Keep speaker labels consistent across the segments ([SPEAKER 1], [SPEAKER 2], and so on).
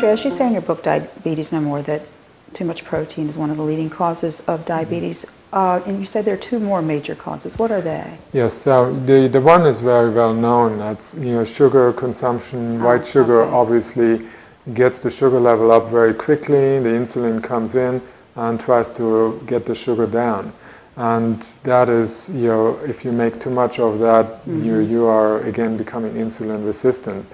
[SPEAKER 1] Andreas, you say in your book, Diabetes No More, that too much protein is one of the leading causes of diabetes. And you said there are two more major causes. What are they?
[SPEAKER 2] Yes, so the one is very well known. That's sugar consumption. White sugar obviously gets the sugar level up very quickly. The insulin comes in and tries to get the sugar down. And that is, if you make too much of that, you are again becoming insulin resistant.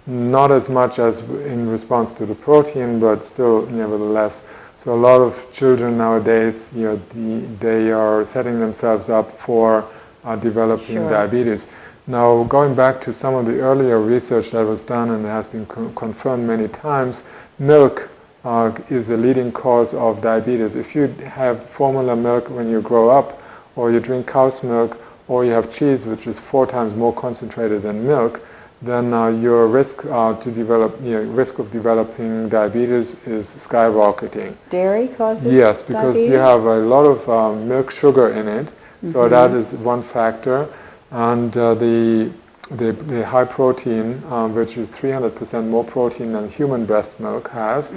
[SPEAKER 2] Not as much as in response to the protein, but still, nevertheless. So a lot of children nowadays, they are setting themselves up for developing diabetes. Now, going back to some of the earlier research that was done and has been confirmed many times, milk is the leading cause of diabetes. If you have formula milk when you grow up, or you drink cow's milk, or you have cheese, which is 4 times more concentrated than milk, then your risk of developing diabetes is skyrocketing.
[SPEAKER 1] Dairy causes
[SPEAKER 2] Yes, because
[SPEAKER 1] diabetes?
[SPEAKER 2] you have a lot of milk sugar in it, so that is one factor. And the high protein, which is 300% more protein than human breast milk has,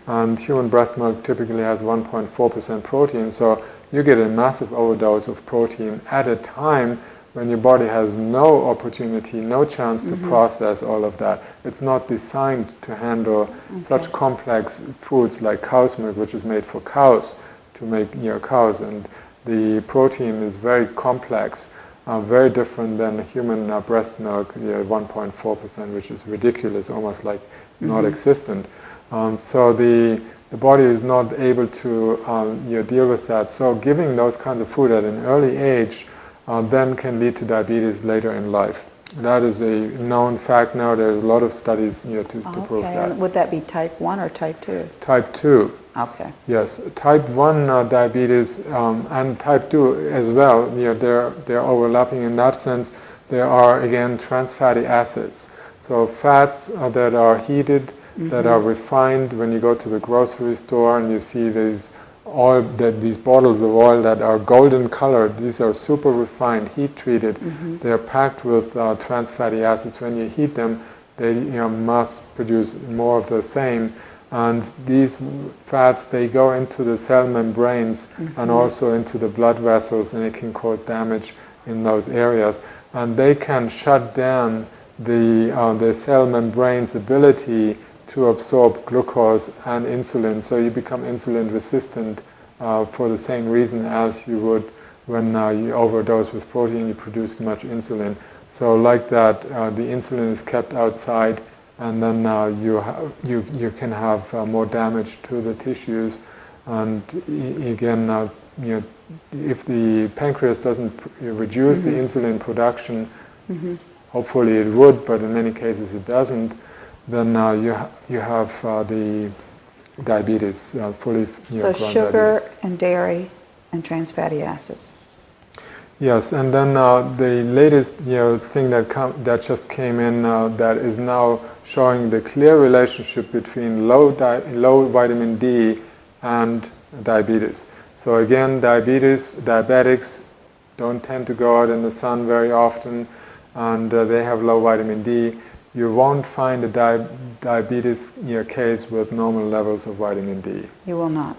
[SPEAKER 2] and human breast milk typically has 1.4% protein, so you get a massive overdose of protein at a time when your body has no opportunity, no chance to process all of that. It's not designed to handle such complex foods like cow's milk, which is made for cows, to make cows, and the protein is very complex. Very different than human breast milk, 1.4%, which is ridiculous, almost like not existent. So the body is not able to deal with that. So giving those kinds of food at an early age then can lead to diabetes later in life. That is a known fact now. There's a lot of studies to prove that.
[SPEAKER 1] And would that be type 1 or type 2?
[SPEAKER 2] Type 2.
[SPEAKER 1] Okay.
[SPEAKER 2] Yes, type 1 diabetes and type 2 as well, they're overlapping in that sense. There are, again, trans fatty acids. So fats that are heated, that are refined. When you go to the grocery store and you see these bottles of oil that are golden colored, these are super refined, heat treated. They're packed with trans fatty acids. When you heat them, they must produce more of the same. And these fats, they go into the cell membranes and also into the blood vessels, and it can cause damage in those areas. And they can shut down the cell membrane's ability to absorb glucose and insulin. So you become insulin resistant for the same reason as you would when you overdose with protein, you produce too much insulin. So like that, the insulin is kept outside, and then you can have more damage to the tissues. And again, if the pancreas doesn't reduce the insulin production, hopefully it would, but in many cases it doesn't, then you have the diabetes, fully
[SPEAKER 1] so
[SPEAKER 2] grown
[SPEAKER 1] sugar
[SPEAKER 2] diabetes.
[SPEAKER 1] and dairy and trans fatty acids.
[SPEAKER 2] Yes, and then the latest thing that just came in that is now showing the clear relationship between low vitamin D and diabetes. So again, diabetics don't tend to go out in the sun very often, and they have low vitamin D. You won't find a diabetes case with normal levels of vitamin D.
[SPEAKER 1] You will not.